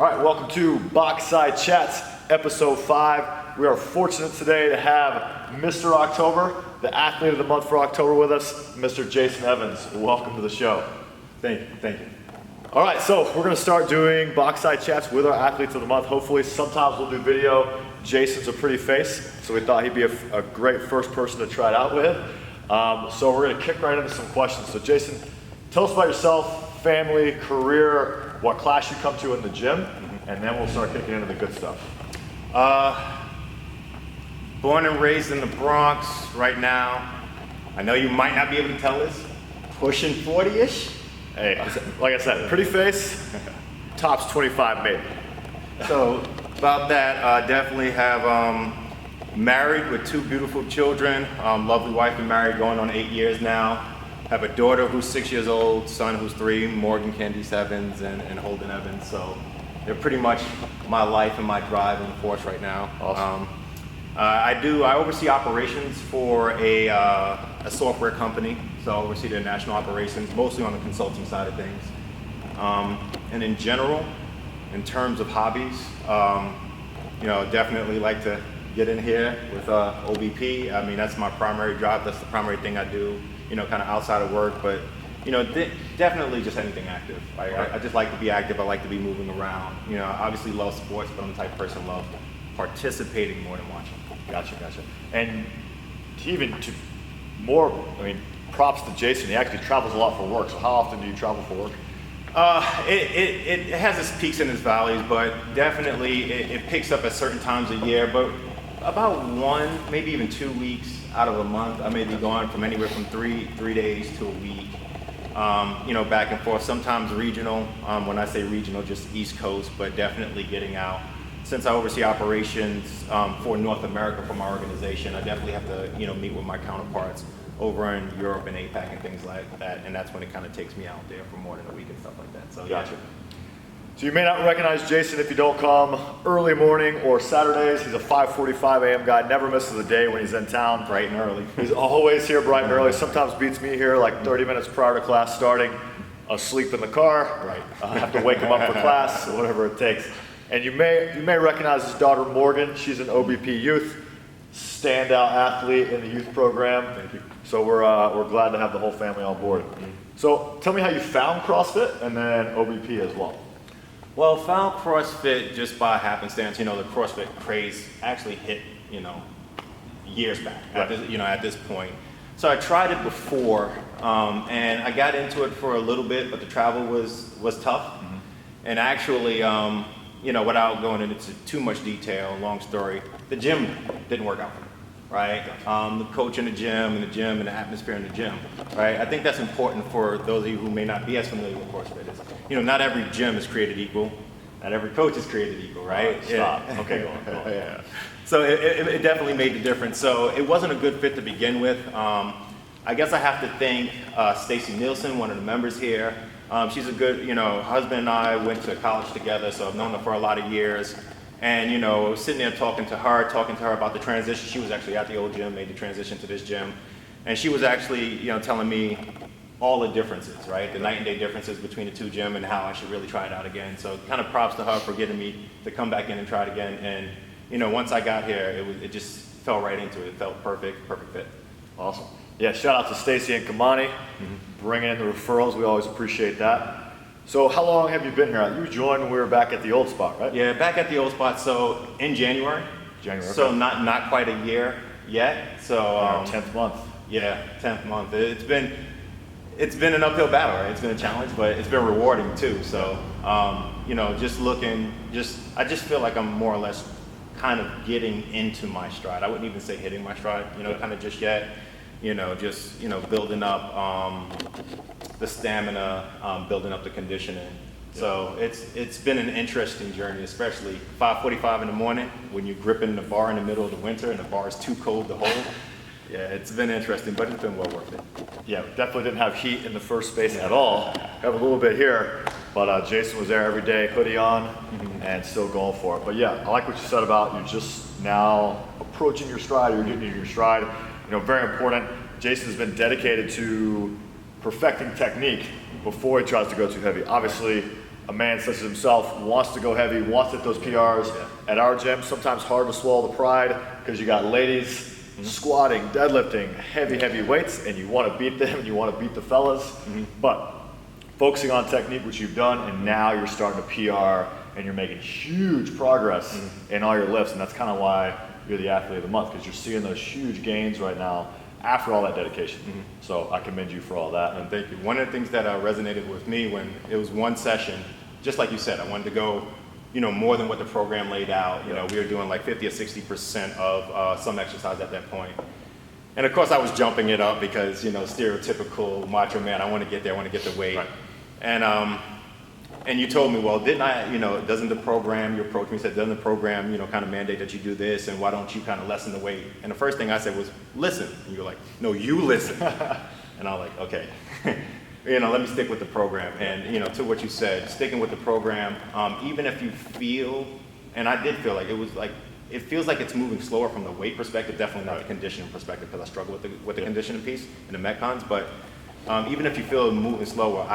All right, welcome to Boxside Chats, episode 5. We are fortunate today to have Mr. October, the athlete of the month for October with us, Mr. Jason Evans. Welcome to the show. Thank you, thank you. All right, so we're gonna start doing Boxside Chats with our athletes of the month. Hopefully, sometimes we'll do video. Jason's a pretty face, so we thought he'd be a great first person to try it out with. So we're gonna kick right into some questions. So Jason, tell us about yourself, family, career, what class you come to in the gym, and then we'll start kicking into the good stuff. Born and raised in the Bronx right now. I know you might not be able to tell this. Pushing 40-ish. Hey, like I said, pretty face, tops 25 maybe. So about that, definitely have married with 2 beautiful children. Lovely wife and married going on 8 years now. Have a daughter who's 6 years old, son who's 3, Morgan Candice Evans and Holden Evans. So they're pretty much my life and my drive and force right now. Awesome. I oversee operations for a software company. So I oversee their national operations, mostly on the consulting side of things. And in general, in terms of hobbies, definitely like to get in here with OBP. I mean, that's my primary job. That's the primary thing I do, kind of outside of work. But, definitely just anything active. I just like to be active. I like to be moving around. Obviously love sports, but I'm the type of person who loves participating more than watching. Gotcha. And props to Jason. He actually travels a lot for work. So how often do you travel for work? It has its peaks and its valleys, but definitely it picks up at certain times a year. But about 1, maybe even 2 weeks out of a month, I may be gone from anywhere from 3 days to a week. Back and forth. Sometimes regional. When I say regional, just East Coast, but definitely getting out. Since I oversee operations for North America for my organization, I definitely have to meet with my counterparts over in Europe and APAC and things like that, and that's when it kind of takes me out there for more than a week and stuff like that. So gotcha. So you may not recognize Jason if you don't come early morning or Saturdays. He's a 5:45 a.m. guy, never misses a day when he's in town. Bright and early. He's always here bright and early. Sometimes beats me here like 30 minutes prior to class starting, asleep in the car. Right. I have to wake him up for class, whatever it takes. And you may recognize his daughter Morgan. She's an OBP youth, standout athlete in the youth program. Thank you. So we're glad to have the whole family on board. So tell me how you found CrossFit and then OBP as well. Well, found CrossFit just by happenstance. The CrossFit craze actually hit, years back at this point. So I tried it before, and I got into it for a little bit, but the travel was tough. Mm-hmm. And actually, without going into too much detail, long story, the gym didn't work out for me, right? The coach in the gym and the atmosphere in the gym, right? I think that's important for those of you who may not be as familiar with CrossFit. Not every gym is created equal. Not every coach is created equal, right? Stop. Okay, go on. Yeah. So it definitely made the difference. So it wasn't a good fit to begin with. I guess I have to thank Stacy Nielsen, one of the members here. She's a good, husband and I went to college together, so I've known her for a lot of years. And, sitting there talking to her about the transition. She was actually at the old gym, made the transition to this gym. And she was actually, telling me all the differences, right? The night and day differences between the 2 gyms and how I should really try it out again. So kind of props to her for getting me to come back in and try it again. And, once I got here, it just fell right into it. It felt perfect fit. Awesome. Yeah, shout out to Stacy and Kamani, bringing in the referrals. We always appreciate that. So how long have you been here? You joined when we were back at the old spot, right? Yeah, back at the old spot. So in January. So okay. not quite a year yet. So 10th month. Yeah, 10th month. It's been an uphill battle, right? It's been a challenge, but it's been rewarding too. So I just feel like I'm more or less kind of getting into my stride. I wouldn't even say hitting my stride, kind of just yet. Building up the stamina, building up the conditioning. So it's been an interesting journey, especially 5:45 in the morning when you're gripping the bar in the middle of the winter and the bar is too cold to hold. Yeah, it's been interesting, but it's been well worth it. Yeah, we definitely didn't have heat in the first space at all. We have a little bit here, but Jason was there every day, hoodie on, and still going for it. But yeah, I like what you said about you just now approaching your stride, or you're getting into your stride. Very important. Jason's been dedicated to perfecting technique before he tries to go too heavy. Obviously, a man such as himself wants to go heavy, wants to hit those PRs. At our gym, sometimes hard to swallow the pride because you got ladies squatting, deadlifting, heavy weights, and you want to beat them and you want to beat the fellas. But focusing on technique, which you've done, and now you're starting to PR and you're making huge progress in all your lifts, and that's kind of why you're the athlete of the month, because you're seeing those huge gains right now after all that dedication. So I commend you for all that. And thank you. One of the things that resonated with me when it was one session, just like you said, I wanted to go, more than what the program laid out. You know, we were doing like 50 or 60% of some exercise at that point. And of course I was jumping it up because, stereotypical macho man, I want to get there, I want to get the weight. Right. And you told me, well, didn't I, doesn't the program, you approached me and said, doesn't the program, kind of mandate that you do this, and why don't you kind of lessen the weight? And the first thing I said was, listen. And you're like, no, you listen. And I'm like, okay, let me stick with the program. And, to what you said, sticking with the program, even if you feel, and I did feel like it feels like it's moving slower from the weight perspective, definitely not the conditioning perspective, because I struggle with the conditioning piece in the Metcons, but even if you feel it moving slower,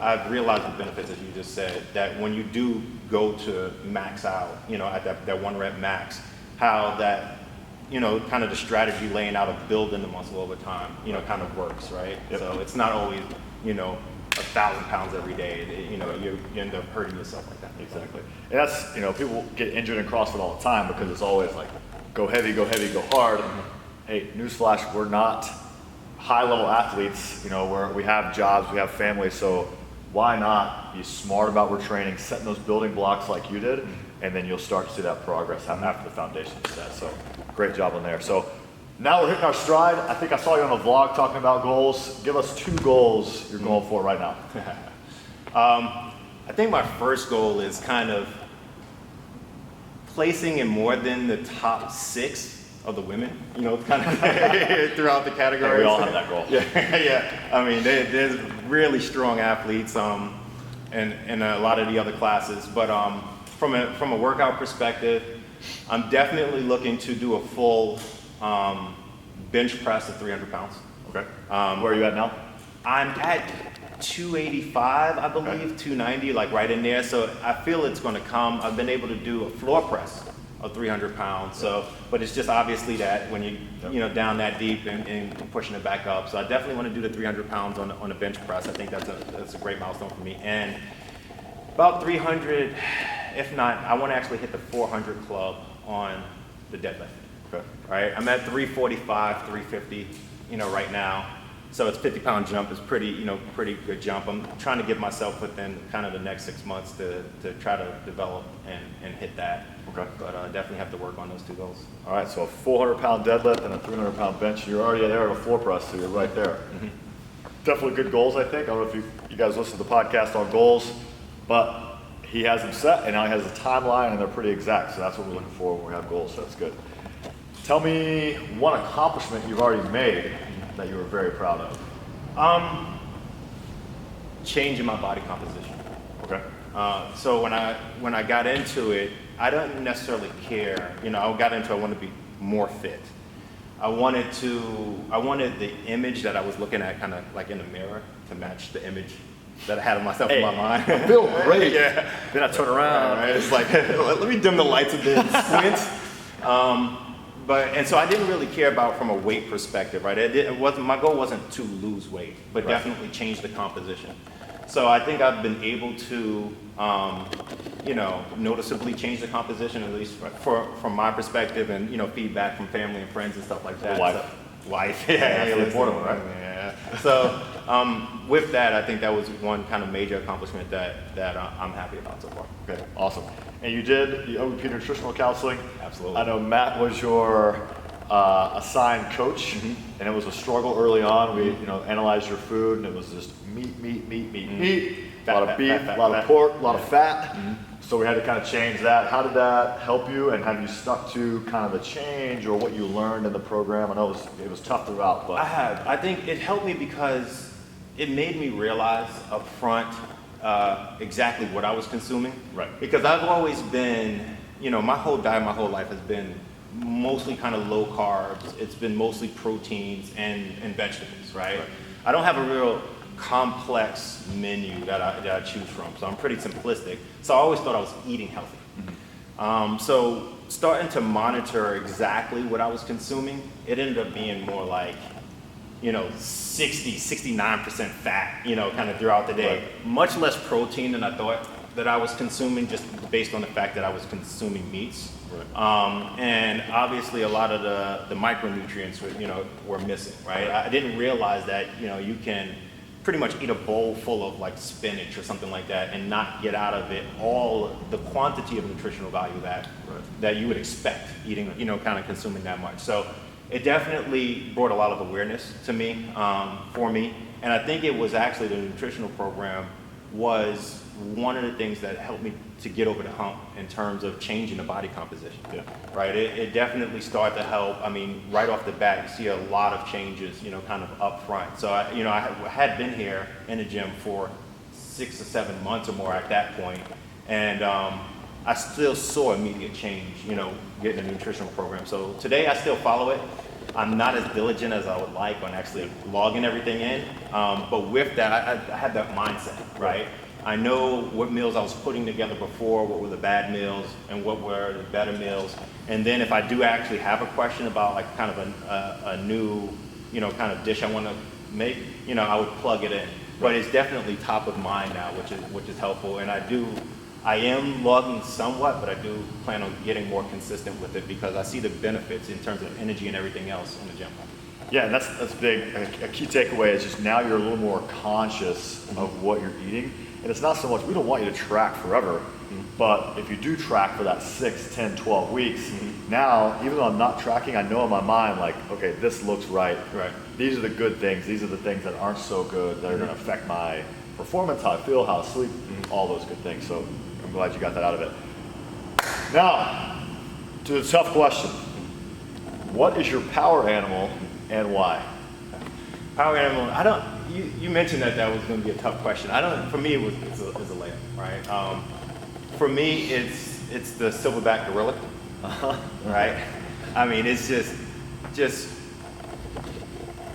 I've realized the benefits, as you just said, that when you do go to max out, at that 1 rep max, how that, kind of the strategy laying out of building the muscle over time, kind of works, right? So it's not always, 1,000 pounds every day. You end up hurting yourself like that. Exactly. And that's, people get injured in CrossFit all the time because it's always like, go heavy, go hard. Hey, newsflash, we're not high-level athletes, where we have jobs, we have families, so why not be smart about what we're training, setting those building blocks like you did, and then you'll start to see that progress after the foundation is set. So great job on there. So now we're hitting our stride. I think I saw you on the vlog talking about goals. Give us 2 goals you're going for right now. I think my first goal is kind of placing in more than the top 6 of the women, kind of throughout the categories. And we all have that goal. Yeah. I mean, there's really strong athletes, and a lot of the other classes. But from a workout perspective, I'm definitely looking to do a full bench press of 300 pounds. Okay. Where are you at now? I'm at 285, I believe, okay. 290, like right in there. So I feel it's going to come. I've been able to do a floor press of 300 pounds. So, but it's just obviously that when you down that deep and pushing it back up. So I definitely want to do the 300 pounds on a bench press. I think that's a great milestone for me. And about 300, if not, I want to actually hit the 400 club on the deadlift. Okay. Right. I'm at 345, 350, right now. So it's 50-pound jump is pretty good jump. I'm trying to give myself within kind of the next 6 months to try to develop and hit that. Okay. But definitely have to work on those 2 goals. All right, so a 400-pound deadlift and a 300-pound bench. You're already there at a floor press, so you're right there. Definitely good goals, I think. I don't know if you guys listen to the podcast on goals, but he has them set, and now he has a timeline, and they're pretty exact. So that's what we're looking for when we have goals, so that's good. Tell me one accomplishment you've already made that you were very proud of. Changing my body composition. Okay. So when I got into it, I didn't necessarily care. I got into it, I wanted to be more fit. I wanted the image that I was looking at kind of like in the mirror to match the image that I had of myself in my mind. I feel great. Yeah. Then I turn around. Right? It's like, let me dim the lights a bit, squint. And so I didn't really care about from a weight perspective, right? My goal wasn't to lose weight, but definitely change the composition. So I think I've been able to, noticeably change the composition, at least from my perspective, and feedback from family and friends and stuff like that. Wife, yeah, that's the important one, right? Yeah. So with that, I think that was one kind of major accomplishment that I'm happy about so far. Okay, awesome. And you did the OBP nutritional counseling. Absolutely. I know Matt was your assigned coach, and it was a struggle early on. We analyzed your food, and it was just meat. A lot of beef, a lot of pork, a lot of fat. So we had to kind of change that. How did that help you, and have you stuck to kind of the change or what you learned in the program? I know it was tough throughout, but I have. I think it helped me because it made me realize up front exactly what I was consuming. Right. Because I've always been, my whole diet, my whole life has been mostly kind of low carbs. It's been mostly proteins and vegetables, right? I don't have a real complex menu that I choose from. So I'm pretty simplistic. So I always thought I was eating healthy. So starting to monitor exactly what I was consuming, it ended up being more like, 69% fat, kind of throughout the day. Right. Much less protein than I thought that I was consuming, just based on the fact that I was consuming meats. Right. And obviously a lot of the micronutrients were missing, right? I didn't realize that, you can pretty much eat a bowl full of like spinach or something like that and not get out of it all the quantity of nutritional value that you would expect eating, kind of consuming that much. So it definitely brought a lot of awareness to me, for me. And I think it was actually the nutritional program was one of the things that helped me to get over the hump in terms of changing the body composition. Yeah. Right? It definitely started to help. I mean, right off the bat, you see a lot of changes, kind of up front. So, I had been here in the gym for 6 or 7 months or more at that point, and I still saw immediate change, getting a nutritional program. So today I still follow it. I'm not as diligent as I would like on actually logging everything in, but with that, I had that mindset, right? I know what meals I was putting together before, what were the bad meals, and what were the better meals. And then if I do actually have a question about like kind of a new, kind of dish I want to make, I would plug it in. But it's definitely top of mind now, which is helpful. And I am logging somewhat, but I do plan on getting more consistent with it because I see the benefits in terms of energy and everything else in the gym. Yeah, and that's big. A key takeaway is just now you're a little more conscious of what you're eating. And it's not so much, we don't want you to track forever, but if you do track for that 6, 10, 12 weeks, now, even though I'm not tracking, I know in my mind, like, okay, this looks right. Right. These are the good things. These are the things that aren't so good that are going to affect my performance, how I feel, how I sleep, all those good things. So I'm glad you got that out of it. Now, to the tough question. What is your power animal and why? Power animal, you mentioned that was going to be a tough question. For me, it's a layup, right? For me, it's the silverback gorilla, right? I mean, it's just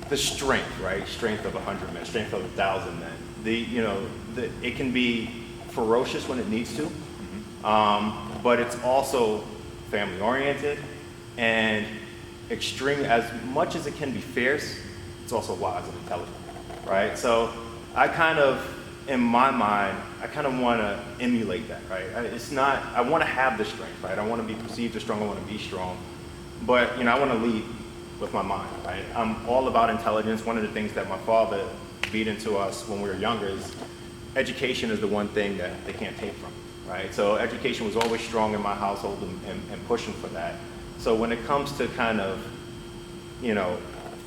the strength, right? Strength of 100 men, strength of 1,000 men. It can be ferocious when it needs to, but it's also family oriented and extreme. As much as it can be fierce, it's also wise and intelligent, right? So I kind of, in my mind, I kind of want to emulate that, right? I want to have the strength, right? I want to be perceived as strong, I want to be strong, but I want to lead with my mind, right? I'm all about intelligence. One of the things that my father beat into us when we were younger is education is the one thing that they can't take from me, right? So education was always strong in my household and pushing for that. So when it comes to kind of,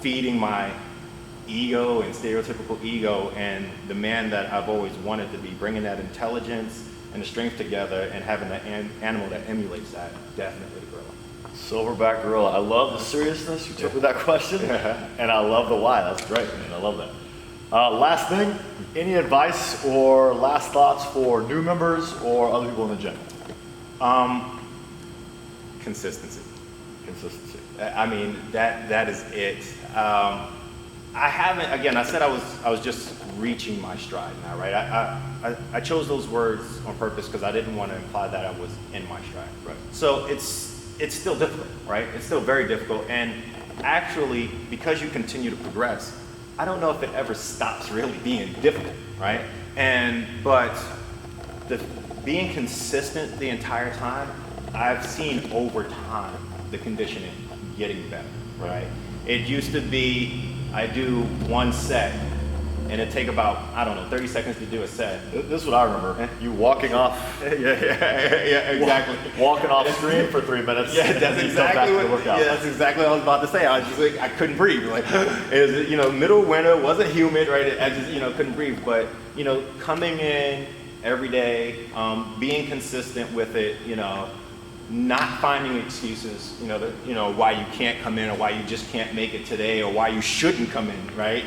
feeding my ego and stereotypical ego and the man that I've always wanted to be, bringing that intelligence and the strength together and having an animal that emulates that, definitely the gorilla. Silverback gorilla. I love the seriousness you took with that question, and I love the why. That's great, man. I love that. Last thing, any advice or last thoughts for new members or other people in the gym? Consistency. Consistency. I mean, that is it. I haven't, again, I said I was just reaching my stride now, right? I chose those words on purpose because I didn't want to imply that I was in my stride. Right. So it's still difficult, right? It's still very difficult. And actually, because you continue to progress, I don't know if it ever stops really being difficult, right? But being consistent the entire time, I've seen over time the conditioning getting better, right? It used to be I do one set and it'd take about, 30 seconds to do a set. This is what I remember. You walking off. Yeah, exactly. Walking off screen for 3 minutes. Yeah, that's exactly what I was about to say. I was just like, I couldn't breathe. Like, it was, middle of winter, wasn't humid, right? I just, couldn't breathe. But, coming in every day, being consistent with it, not finding excuses, why you can't come in or why you just can't make it today or why you shouldn't come in, right?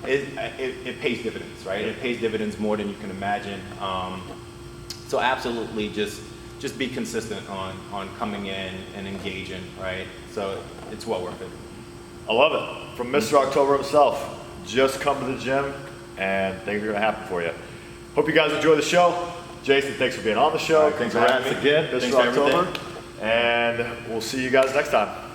It pays dividends, right? It pays dividends more than you can imagine. So absolutely just be consistent on coming in and engaging, right? So it's well worth it. I love it. From Mr. October himself, just come to the gym and things are going to happen for you. Hope you guys enjoy the show. Jason, thanks for being on the show. Thanks for having me. Again, Thanks Mr. for October. everything. And we'll see you guys next time.